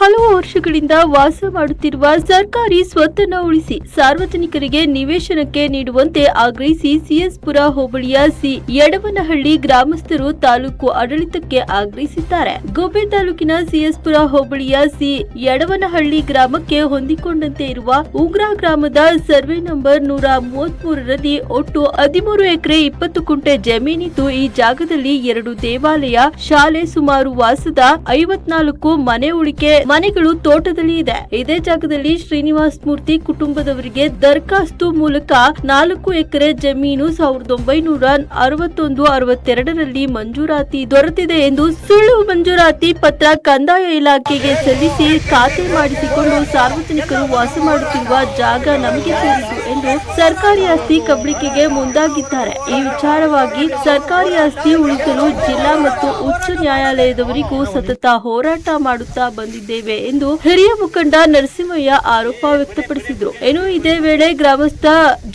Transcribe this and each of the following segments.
ಹಲವು ವರ್ಷಗಳಿಂದ ವಾಸ ಮಾಡುತ್ತಿರುವ ಸರ್ಕಾರಿ ಸ್ವತ್ತನ್ನು ಉಳಿಸಿ ಸಾರ್ವಜನಿಕರಿಗೆ ನಿವೇಶನಕ್ಕೆ ನೀಡುವಂತೆ ಆಗ್ರಹಿಸಿ ಸಿಎಸ್ಪುರ ಹೋಬಳಿಯ ಯಡವನಹಳ್ಳಿ ಗ್ರಾಮಸ್ಥರು ತಾಲೂಕು ಆಡಳಿತಕ್ಕೆ ಆಗ್ರಹಿಸಿದ್ದಾರೆ. ಗುಬ್ಬಿ ತಾಲೂಕಿನ ಸಿಎಸ್ಪುರ ಹೋಬಳಿಯ ಯಡವನಹಳ್ಳಿ ಗ್ರಾಮಕ್ಕೆ ಹೊಂದಿಕೊಂಡಂತೆ ಇರುವ ಉಗ್ರ ಗ್ರಾಮದ ಸರ್ವೆ ನಂಬರ್ 133ರಲ್ಲಿ ಒಟ್ಟು 13 ಎಕರೆ 20 ಕುಂಟೆ ಜಮೀನಿದ್ದು ಈ ಜಾಗದಲ್ಲಿ 2 ದೇವಾಲಯ, ಶಾಲೆ, ಸುಮಾರು ವಾಸದ 54 ಮನೆಗಳು ತೋಟದಲ್ಲಿ ಇದೆ. ಇದೇ ಜಾಗದಲ್ಲಿ ಶ್ರೀನಿವಾಸ್ ಮೂರ್ತಿ ಕುಟುಂಬದವರಿಗೆ ದರಖಾಸ್ತು ಮೂಲಕ 4 ಎಕರೆ ಜಮೀನು 1961-62ರಲ್ಲಿ ಮಂಜೂರಾತಿ ದೊರೆತಿದೆ ಎಂದು ಸುಳ್ಳು ಮಂಜೂರಾತಿ ಪತ್ರ ಕಂದಾಯ ಇಲಾಖೆಗೆ ಸಲ್ಲಿಸಿ ಖಾತೆ ಮಾಡಿಸಿಕೊಂಡು ಸಾರ್ವಜನಿಕರು ವಾಸ ಮಾಡುತ್ತಿರುವ ಜಾಗ ನಮಗೆ ಸೇರಿತು ಎಂದು ಸರ್ಕಾರಿ ಆಸ್ತಿ ಕಬಳಿಕೆಗೆ ಮುಂದಾಗಿದ್ದಾರೆ. ಈ ವಿಚಾರವಾಗಿ ಸರ್ಕಾರಿ ಆಸ್ತಿ ಉಳಿಸಲು ಜಿಲ್ಲಾ ಮತ್ತು ಉಚ್ಚ ನ್ಯಾಯಾಲಯದವರಿಗೂ ಸತತ ಹೋರಾಟ ಮಾಡುತ್ತಾ ಬಂದಿದ್ದೇವೆ ಎಂದು ಹಿರಿಯ ಮುಖಂಡ ನರಸಿಂಹಯ್ಯ ಆರೋಪ ವ್ಯಕ್ತಪಡಿಸಿದರು. ಇದೇ ವೇಳೆ ಗ್ರಾಮಸ್ಥ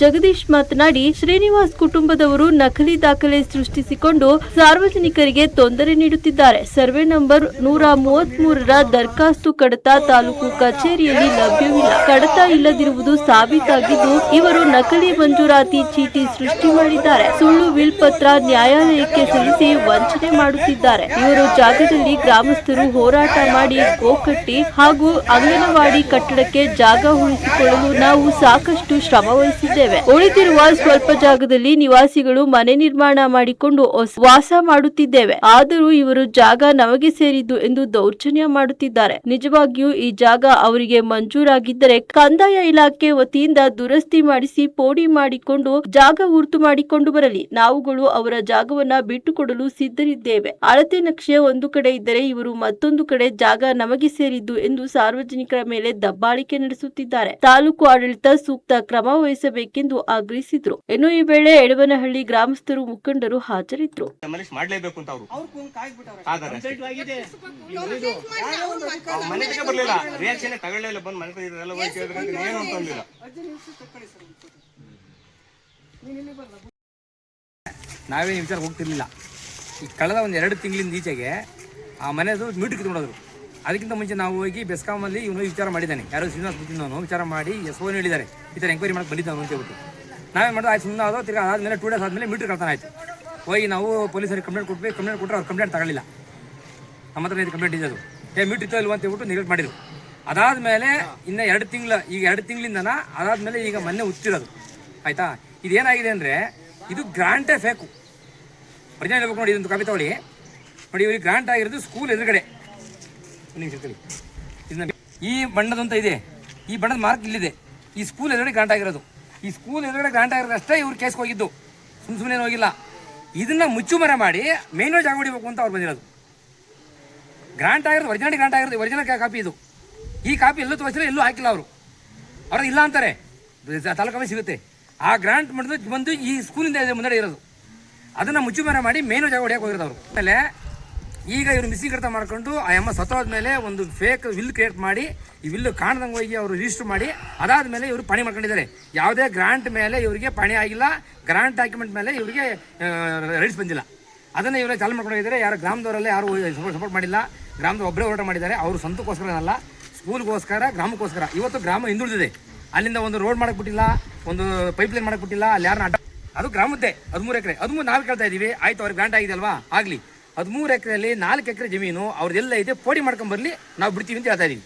ಜಗದೀಶ್ ಮಾತನಾಡಿ, ಶ್ರೀನಿವಾಸ್ ಕುಟುಂಬದವರು ನಕಲಿ ದಾಖಲೆ ಸೃಷ್ಟಿಸಿಕೊಂಡು ಸಾರ್ವಜನಿಕರಿಗೆ ತೊಂದರೆ ನೀಡುತ್ತಿದ್ದಾರೆ. ಸರ್ವೆ ನಂಬರ್ 133ರ ದರಖಾಸ್ತು ಕಡತ ತಾಲೂಕು ಕಚೇರಿಯಲ್ಲಿ ಲಭ್ಯವಿಲ್ಲ. ಕಡತ ಇಲ್ಲದಿರುವುದು ಸಾಬೀತಾಗಿದ್ದು ಇವರು ನಕಲಿ ಮಂಜೂರಾತಿ ಚೀಟಿ ಸೃಷ್ಟಿ ಮಾಡಿದ್ದಾರೆ. ಸುಳ್ಳು ವಿಲ್ ಪತ್ರ ನ್ಯಾಯಾಲಯಕ್ಕೆ ಸಲ್ಲಿಸಿ ವಂಚನೆ ಮಾಡುತ್ತಿದ್ದಾರೆ. ಇವರು ಜಾಗದಲ್ಲಿ ಗ್ರಾಮಸ್ಥರು ಹೋರಾಟ ಮಾಡಿ ಗೋಕಟ್ಟಿ ಹಾಗೂ ಅಂಗನವಾಡಿ ಕಟ್ಟಡಕ್ಕೆ ಜಾಗ ಉಳಿಸಿಕೊಳ್ಳಲು ನಾವು ಸಾಕಷ್ಟು ಶ್ರಮ ವಹಿಸಿದ್ದೇವೆ. ಉಳಿದಿರುವ ಸ್ವಲ್ಪ ಜಾಗದಲ್ಲಿ ನಿವಾಸಿಗಳು ಮನೆ ನಿರ್ಮಾಣ ಮಾಡಿಕೊಂಡು ವಾಸ ಮಾಡುತ್ತಿದ್ದೇವೆ. ಆದರೂ ಇವರು ಜಾಗ ನಮಗೆ ಸೇರಿದ್ದು ಎಂದು ದೌರ್ಜನ್ಯ ಮಾಡುತ್ತಿದ್ದಾರೆ. ನಿಜವಾಗಿಯೂ ಈ ಜಾಗ ಅವರಿಗೆ ಮಂಜೂರಾಗಿದ್ದರೆ ಕಂದಾಯ ಇಲಾಖೆ ವತಿಯಿಂದ ದುರಸ್ತಿ ಮಾಡಿಸಿ ಪೋಡಿ ಮಾಡಿಕೊಂಡು ಜಾಗ ಗುರುತು ಮಾಡಿಕೊಂಡು ಬರಲಿ. ನಾವುಗಳು ಅವರ ಜಾಗವನ್ನ ಬಿಟ್ಟುಕೊಡಲು ಸಿದ್ಧರಿದ್ದೇವೆ. ಅಳತೆ ನಕ್ಷೆ ಒಂದು ಕಡೆ ಇದ್ದರೆ ಇವರು ಮತ್ತೊಂದು ಕಡೆ ಜಾಗ ನಮಗೆ ಸೇರಿದ್ದು ಎಂದು ಸಾರ್ವಜನಿಕರ ಮೇಲೆ ದಬ್ಬಾಳಿಕೆ ನಡೆಸುತ್ತಿದ್ದಾರೆ. ತಾಲೂಕು ಆಡಳಿತ ಸೂಕ್ತ ಕ್ರಮ ವಹಿಸಬೇಕೆಂದು ಆಗ್ರಹಿಸಿದ್ರು. ಈ ವೇಳೆ ಯಡವನಹಳ್ಳಿ ಗ್ರಾಮಸ್ಥರು ಮುಖಂಡರು ಹಾಜರಿದ್ದರು. ನಾವೇನು ವಿಚಾರ ಹೋಗ್ತಿರ್ಲಿಲ್ಲ. ಈ ಕಳೆದ ಒಂದು 2 ತಿಂಗಳಿಂದ ಈಚೆಗೆ ಆ ಮನೆದು ಮೀಟರ್ ಕಿತ್ಕೊಂಡೋದ್ರು. ಅದಕ್ಕಿಂತ ಮುಂಚೆ ನಾವು ಹೋಗಿ ಬೆಸ್ಕಾಮಲ್ಲಿ ಇವನು ವಿಚಾರ ಮಾಡಿದ್ದಾನೆ. ಯಾರೋ ಶ್ರೀನಿವಾಸ್ ಬಿಟ್ಟಿದ್ದವನು ವಿಚಾರ ಮಾಡಿ SO ಹೇಳಿದ್ದಾರೆ, ಈ ಥರ ಎಂಕ್ವೈರಿ ಮಾಡಕ್ಕೆ ಬಂದಿದ್ದವನು ಅಂತ ಹೇಳ್ಬಿಟ್ಟು ನಾವೇನು ಮಾಡೋದು, ಆಯ್ತು ಸುಮ್ಮನೆ ಆದೋ. ತಿರ್ಗಿ ಆದಮೇಲೆ 2 ಡೇಸ್ ಆದಮೇಲೆ ಮೀಟರ್ ಕಳ್ತಾನೆ ಆಯಿತು. ಹೋಗಿ ನಾವು ಪೊಲೀಸರಿಗೆ ಕಂಪ್ಲೇಂಟ್ ಕೊಟ್ಟರೆ ಅವ್ರು ಕಂಪ್ಲೇಂಟ್ ತಗೊಳ್ಳಿಲ್ಲ. ನಮ್ಮ ಹತ್ರ ಇದು ಕಂಪ್ಲೇಂಟ್ ಇದೆ, ಅದು ಮೀಟರ್ ಇತ್ತೋ ಇಲ್ವ ಅಂತ ಹೇಳ್ಬಿಟ್ಟು ನೆಗ್ಲೆಕ್ಟ್ ಮಾಡಿದ್ರು. ಅದಾದಮೇಲೆ ಇನ್ನು 2 ತಿಂಗಳು, ಈಗ 2 ತಿಂಗಳಿಂದನ ಅದಾದಮೇಲೆ ಈಗ ಮೊನ್ನೆ ಉತ್ತಿರೋದು ಆಯಿತಾ. ಇದೇನಾಗಿದೆ ಅಂದರೆ ಇದು ಗ್ರಾಂಟೇ ಫೇಕು. ಒರಿಜಿನಲ್ ಹೇಳ್ಬೇಕು ನೋಡಿ, ಇದೊಂದು ಕಾಪಿ ತಗೊಳ್ಳಿ ನೋಡಿ. ಇವ್ರಿಗೆ ಗ್ರಾಂಟ್ ಆಗಿರೋದು ಸ್ಕೂಲ್ ಎದುರುಗಡೆ. ಇದನ್ನ ಈ ಬಣ್ಣದಂತ ಇದೆ, ಈ ಬಣ್ಣದ ಮಾರ್ಕ್ ಇಲ್ಲಿದೆ. ಈ ಸ್ಕೂಲ್ ಎದುರುಗಡೆ ಗ್ರಾಂಟ್ ಆಗಿರೋದು. ಈ ಸ್ಕೂಲ್ ಎದುರುಗಡೆ ಗ್ರಾಂಟ್ ಆಗಿರೋದು ಅಷ್ಟೇ ಇವ್ರು ಕೇಸ್ಗೆ ಹೋಗಿದ್ದು, ಸುಮ್ಮನೆ ಹೋಗಿಲ್ಲ. ಇದನ್ನ ಮುಚ್ಚುಮರೆ ಮಾಡಿ ಮೇನ್ ಜಾಗ ಹೊಡಿಬೇಕು ಅಂತ ಅವ್ರು ಬಂದಿರೋದು. ಗ್ರಾಂಟ್ ಆಗಿರೋದು ಒರಿಜಿನಲ್ ಗ್ರಾಂಟ್ ಆಗಿರೋದು, ಒರಿಜಿನಲ್ ಕಾಪಿ ಇದು. ಈ ಕಾಪಿ ಎಲ್ಲೂ ತೋರಿಸಿಲ್ಲ, ಎಲ್ಲೂ ಹಾಕಿಲ್ಲ ಅವರು. ಅವ್ರದ್ದು ಇಲ್ಲ ಅಂತಾರೆ, ತಾಲೂಕಲ್ಲಿ ಸಿಗುತ್ತೆ. ಆ ಗ್ರಾಂಟ್ ಮಾಡಿದ್ರೆ ಬಂದು ಈ ಸ್ಕೂಲಿಂದ ಮುಂದೆ ಇರೋದು. ಅದನ್ನು ಮುಚ್ಚುಮರೆ ಮಾಡಿ ಮೇನ್ ಜಾಗ ಹೊಡೆಯಕ್ಕೆ ಹೋಗಿರೋದು ಅವರು. ಆಮೇಲೆ ಈಗ ಇವರು ಮಿಸ್ಸಿಂಗ್ ಕರ್ತ ಮಾಡ್ಕೊಂಡು ಆ ಅಮ್ಮ ಸತ್ತೋದ ಮೇಲೆ ಒಂದು ಫೇಕ್ ವಿಲ್ ಕ್ರಿಯೇಟ್ ಮಾಡಿ, ಈ ವಿಲ್ ಕಾಣದಂಗೆ ಹೋಗಿ ಅವರು ರಿಜಿಸ್ಟರ್ ಮಾಡಿ ಅದಾದಮೇಲೆ ಇವರು ಪಣಿ ಮಾಡ್ಕೊಂಡಿದ್ದಾರೆ. ಯಾವುದೇ ಗ್ರಾಂಟ್ ಮೇಲೆ ಇವರಿಗೆ ಪಣಿ ಆಗಿಲ್ಲ, ಗ್ರಾಂಟ್ ಡಾಕ್ಯುಮೆಂಟ್ ಮೇಲೆ ಇವರಿಗೆ ರೈಟ್ಸ್ ಬಂದಿಲ್ಲ. ಅದನ್ನು ಇವರೇ ಚಾಲು ಮಾಡ್ಕೊಂಡಿದ್ದಾರೆ. ಯಾರು ಗ್ರಾಮದವರಲ್ಲೇ ಯಾರು ಸಪೋರ್ಟ್ ಮಾಡಿಲ್ಲ, ಗ್ರಾಮದ ಒಬ್ಬರೇ ಹೋರಾಟ ಮಾಡಿದ್ದಾರೆ. ಅವರು ಸ್ವಂತಕ್ಕೋಸ್ಕರ ಅಲ್ಲ, ಸ್ಕೂಲ್ಗೋಸ್ಕರ, ಗ್ರಾಮಕ್ಕೋಸ್ಕರ. ಇವತ್ತು ಗ್ರಾಮ ಹಿಂದುಳಿದಿದೆ. ಅಲ್ಲಿಂದ ಒಂದು ರೋಡ್ ಮಾಡಕ್ಕೆ ಬಿಟ್ಟಿಲ್ಲ, ಒಂದು ಪೈಪ್ಲೈನ್ ಮಾಡಕ್ಕೆ ಬಿಟ್ಟಿಲ್ಲ. ಅಲ್ಲಿ ಯಾರನ್ನ ಅಡ್ಡ, ಅದು ಗ್ರಾಮದ್ದೇ 13 ಎಕರೆ. 13 ನಾವು ಕೇಳ್ತಾ ಇದ್ದೀವಿ, ಆಯ್ತು ಅವ್ರಿಗೆ ಗ್ರಾಂಟ್ ಆಗಿದೆ ಅಲ್ವಾ, ಆಗಲಿ. 13 ಎಕರೆಯಲ್ಲಿ 4 ಎಕರೆ ಜಮೀನು ಅವ್ರದ್ದೆಲ್ಲ ಇದೆ, ಪೋಡಿ ಮಾಡ್ಕೊಂಡು ಬರಲಿ, ನಾವು ಬಿಡ್ತೀವಿ ಅಂತ ಹೇಳ್ತಾ ಇದೀವಿ.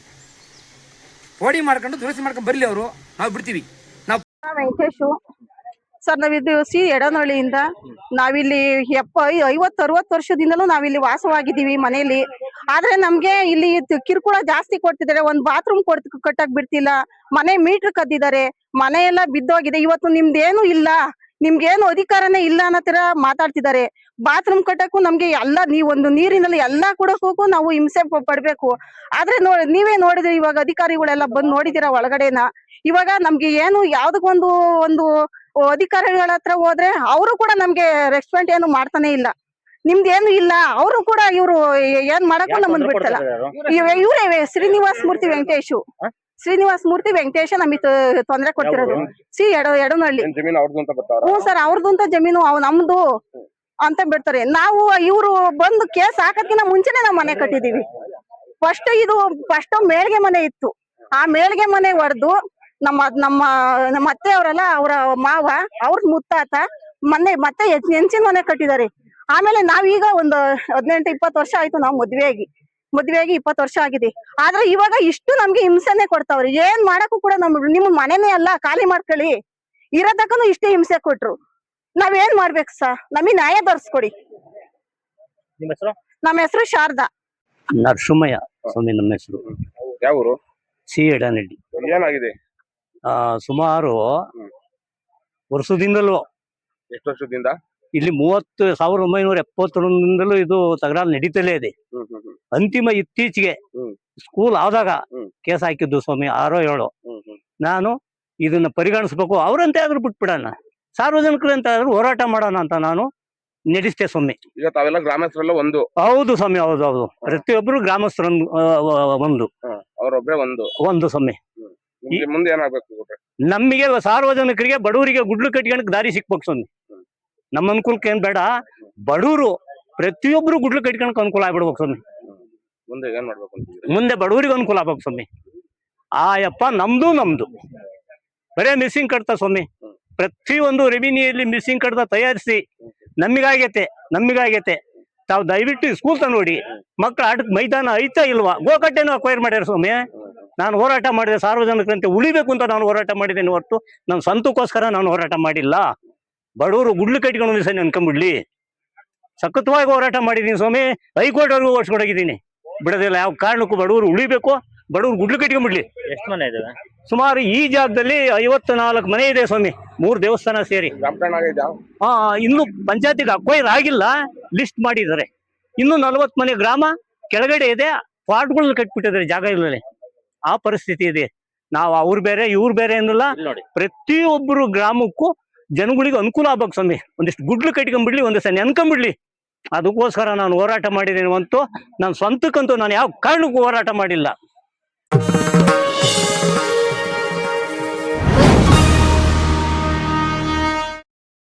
ಪೋಡಿ ಮಾಡ್ಕೊಂಡು ದುರಸ್ತಿ ಮಾಡ್ಕೊಂಡು ಬರಲಿ, ಅವರು ನಾವು ಬಿಡ್ತೀವಿ. ನಾವು ವೆಂಕಟೇಶು ಸರ್, ನಾವಿದ್ದು ಯಡವನಹಳ್ಳಿಯಿಂದ. ನಾವಿಲ್ಲಿ 50-60 ವರ್ಷದಿಂದಲೂ ನಾವಿಲ್ಲಿ ವಾಸವಾಗಿದ್ದೀವಿ ಮನೆಯಲ್ಲಿ. ಆದ್ರೆ ನಮ್ಗೆ ಇಲ್ಲಿ ಕಿರುಕುಳ ಜಾಸ್ತಿ ಕೊಡ್ತಿದ್ದಾರೆ. ಒಂದು ಬಾತ್ರೂಮ್ ಕಟ್ಟಕ್ ಬಿಡ್ತಿಲ್ಲ, ಮನೆ ಮೀಟರ್ ಕದ್ದಿದ್ದಾರೆ, ಮನೆ ಎಲ್ಲ ಬಿದ್ದೋಗಿದೆ. ಇವತ್ತು ನಿಮ್ದೇನು ಇಲ್ಲ, ನಿಮ್ಗೇನು ಅಧಿಕಾರನೇ ಇಲ್ಲ ಅನ್ನೋ ತರ ಮಾತಾಡ್ತಿದ್ದಾರೆ. ಬಾತ್ರೂಮ್ ಕಟ್ಟಕ್ಕೂ ನಮ್ಗೆ ಎಲ್ಲ, ನೀವೊಂದು ನೀರಿನಲ್ಲಿ ಎಲ್ಲಾ ಕೊಡಕ್ಕೂ ನಾವು ಹಿಂಸೆ ಪಡ್ಬೇಕು. ಆದ್ರೆ ನೀವೇ ನೋಡಿದ್ರಿ, ಇವಾಗ ಅಧಿಕಾರಿಗಳೆಲ್ಲ ಬಂದು ನೋಡಿದಿರ ಒಳಗಡೆನ. ಇವಾಗ ನಮ್ಗೆ ಏನು ಯಾವ್ದಕ್ಕೊಂದು ಅಧಿಕಾರಿಗಳ ಹತ್ರ ಹೋದ್ರೆ ಅವರು ಕೂಡ ನಮ್ಗೆ ರೆಸ್ಪಾಂಡ್ ಏನು ಮಾಡ್ತಾನೆ ಇಲ್ಲ. ನಿಮ್ದೇನು ಇಲ್ಲ, ಅವರು ಕೂಡ ಇವ್ರು ಏನ್ ಮಾಡಕ್ಕೂ ನಮ್ಮನ್ನ ಬಿಡ್ತಲ್ಲ. ಇವ್ರೇ ಶ್ರೀನಿವಾಸ್ ಮೂರ್ತಿ ವೆಂಕಟೇಶ ನಮಗೆ ತೊಂದರೆ ಕೊಡ್ತಿರೋದು. ಯಡವನಹಳ್ಳಿ. ಹ್ಞೂ ಸರ್, ಅವ್ರದ್ದು ಅಂತ ಜಮೀನು ನಮ್ದು ಅಂತ ಬಿಡ್ತಾರೆ. ನಾವು ಇವ್ರು ಬಂದು ಕೇಸ್ ಹಾಕದ್ಕಿಂತ ಮುಂಚೆನೆ ನಾವು ಮನೆ ಕಟ್ಟಿದೀವಿ. ಫಸ್ಟ್ ಮೇಲ್ಗೆ ಮನೆ ಇತ್ತು. ಆ ಮೇಲ್ಗೆ ಮನೆ ಹೊಡೆದು ನಮ್ಮ ನಮ್ಮ ನಮ್ಮ ಅತ್ತೆ ಅವರಲ್ಲ, ಅವರ ಮಾವ, ಅವ್ರ ಮುತ್ತಾತ ಮತ್ತೆ ಹೆಂಚಿನ ಮನೆ ಕಟ್ಟಿದ್ದಾರೆ. ಆಮೇಲೆ ನಾವೀಗ ಒಂದು 18-20 ವರ್ಷ ಆಯ್ತು ನಾವು ಮದ್ವೆಯಾಗಿ 20 ವರ್ಷ ಆಗಿದೆ. ಆದ್ರೆ ಇವಾಗ ಇಷ್ಟು ನಮ್ಗೆ ಹಿಂಸೆನೆ ಕೊಡ್ತಾವ್ರಿ. ಏನ್ ಮಾಡಕ್ಕೂ ಕೂಡ ನಿಮ್ಮ ಮನೆನೇ ಅಲ್ಲ, ಖಾಲಿ ಮಾಡ್ಕೊಳ್ಳಿ, ಇರೋದಕ್ಕೂ ಇಷ್ಟೇ ಹಿಂಸೆ ಕೊಟ್ರು. ನಾವೇನ್ ಮಾಡ್ಬೇಕು ಸರ್? ನಮಗೆ ನ್ಯಾಯ ತೋರಿಸ್ಕೊಡಿ. ನಿಮ್ಮ ಹೆಸರು? ನಮ್ಮ ಹೆಸರು ಶಾರದಾ. ನರಸಿಂಹಯ್ಯ ಸ್ವಾಮಿ ನಮ್ಮ ಹೆಸರು. ಯಾವ ಊರು? ಸಿ ಎಡನಹಳ್ಳಿ. ಏನಾಗಿದೆ? ಸುಮಾರು ವರ್ಷದಿಂದಲೂ, ಎಷ್ಟು ವರ್ಷದಿಂದ? ಇಲ್ಲಿ 1971 ಇದು ತಕರಾರು ನಡೀತಲೇ ಇದೆ. ಅಂತಿಮ ಇತ್ತೀಚೆಗೆ ಸ್ಕೂಲ್ ಆದಾಗ ಕೇಸ್ ಹಾಕಿದ್ದು ಸ್ವಾಮಿ 6-7. ನಾನು ಇದನ್ನ ಪರಿಗಣಿಸ್ಬೇಕು, ಅವ್ರಂತೆ ಆದ್ರೂ ಬಿಟ್ಬಿಡೋಣ, ಸಾರ್ವಜನಿಕರಂತ ಆದ್ರೂ ಹೋರಾಟ ಮಾಡೋಣ ಅಂತ ನಾನು ನಡೆಸ್ತೆ ಸ್ವಾಮಿ. ಈಗ ತಾವೆಲ್ಲ ಗ್ರಾಮಸ್ಥರೆಲ್ಲ ಒಂದು? ಹೌದು ಸ್ವಾಮಿ, ಹೌದು. ಪ್ರತಿಯೊಬ್ರು ಗ್ರಾಮಸ್ಥರ ಒಂದು, ಅವರೊಬ್ಬರೇ ಒಂದು ಸ್ವಾಮಿ. ಮುಂದೆ ಏನಾಗ್ಬೇಕು? ನಮಗೆ ಸಾರ್ವಜನಿಕರಿಗೆ, ಬಡವರಿಗೆ ಗುಡ್ಲು ಕಟ್ಕೊಳಕ್ ದಾರಿ ಸಿಕ್ಬೇಕು ಸ್ವಾಮಿ. ನಮ್ಮ ಅನುಕೂಲಕ್ಕೆ ಏನ್ ಬೇಡ, ಬಡವರು ಪ್ರತಿಯೊಬ್ರು ಗುಡ್ಲು ಕಟ್ಕೊಳಕ್ ಅನುಕೂಲ ಆಗ್ಬಿಡ್ಬೇಕು ಸ್ವಾಮಿ. ಮುಂದೆ ಏನ್ ಮಾಡ್ಬೇಕು? ಮುಂದೆ ಬಡವರಿಗೆ ಅನುಕೂಲ ಆಗ್ಬೇಕು ಸ್ವಾಮಿ. ಯಪ್ಪ ನಮ್ದು ಬರೇ ಮಿಸ್ಸಿಂಗ್ ಕಟ್ತಾ ಸ್ವಾಮಿ. ಪ್ರತಿಯೊಂದು ರೆವಿನ್ಯೂಲಿ ಮಿಸ್ಸಿಂಗ್ ಕಟ್ತಾ ತಯಾರಿಸಿ ನಮಿಗಾಗೈತೆ. ತಾವು ದಯವಿಟ್ಟು ಸ್ಕೂಲ್ ನೋಡಿ, ಮಕ್ಕಳ ಆಟಕ್ಕೆ ಮೈದಾನ ಐತಾ ಇಲ್ವಾ? ಗೋಕಟ್ಟೆನೂ ಅಕ್ವೈರ್ ಮಾಡ್ಯಾರ ಸ್ವಾಮಿ. ನಾನು ಹೋರಾಟ ಮಾಡಿದೆ, ಸಾರ್ವಜನಿಕರಂತೆ ಉಳಿಬೇಕು ಅಂತ ನಾನು ಹೋರಾಟ ಮಾಡಿದ್ದೇನೆ ಹೊರತು ನನ್ನ ಸ್ವಂತಕ್ಕೋಸ್ಕರ ನಾನು ಹೋರಾಟ ಮಾಡಿಲ್ಲ. ಬಡವರು ಗುಡ್ಲು ಕಟ್ಕೊಂಡು ಸರಿ ಅನ್ಕೊಂಡ್ಬಿಡ್ಲಿ, ಸಖತ್ವಾಗಿ ಹೋರಾಟ ಮಾಡಿದೀನಿ ಸ್ವಾಮಿ. ಹೈಕೋರ್ಟ್ ಅವ್ರಿಗೂ ಓಡಿಸ್ಕೊಡೋಗಿದ್ದೀನಿ, ಬಿಡೋದಿಲ್ಲ. ಯಾವ ಕಾರಣಕ್ಕೂ ಬಡವರು ಉಳಿಬೇಕು, ಬಡವರು ಗುಡ್ಲು ಕಟ್ಕೊಂಡ್ಬಿಡ್ಲಿ. ಎಷ್ಟು ಮನೆ ಇದಾವೆ? ಸುಮಾರು ಈ ಜಾಗದಲ್ಲಿ 54 ಮನೆ ಇದೆ ಸ್ವಾಮಿ, 3 ದೇವಸ್ಥಾನ ಸೇರಿ. ಇನ್ನು ಪಂಚಾಯತಿಗೆ ಅಕ್ವೈರ್ ಆಗಿಲ್ಲ, ಲಿಸ್ಟ್ ಮಾಡಿದ್ದಾರೆ. ಇನ್ನು 40 ಮನೆ ಗ್ರಾಮ ಕೆಳಗಡೆ ಇದೆ, ಪಾಟ್ಗಳನ್ನ ಕಟ್ಬಿಟ್ಟಿದ್ದಾರೆ, ಜಾಗ ಇಲ್ಲದೆ. ಆ ಪರಿಸ್ಥಿತಿ ಇದೆ. ನಾವು ಅವ್ರು ಬೇರೆ ಇವ್ರು ಬೇರೆ ಅನ್ನಲ್ಲ, ಪ್ರತಿಯೊಬ್ಬರು ಗ್ರಾಮಕ್ಕೂ ಜನಗಳಿಗೆ ಅನುಕೂಲ ಆಗ್ಬೇಕು ಸ್ವಾಮಿ. ಒಂದಿಷ್ಟು ಗುಡ್ಲು ಕಟ್ಕೊಂಡ್ಬಿಡ್ಲಿ, ಒಂದಿಷ್ಟು ನೆನ್ಕೊಂಡ್ಬಿಡ್ಲಿ. ಅದಕ್ಕೋಸ್ಕರ ನಾನು ಹೋರಾಟ ಮಾಡಿದ್ದೇನೆ ಹೊಂತು ನಾನು ಸ್ವಂತಕ್ಕಂತೂ ನಾನು ಯಾವ ಕಾರಣಕ್ಕೂ ಹೋರಾಟ ಮಾಡಿಲ್ಲ.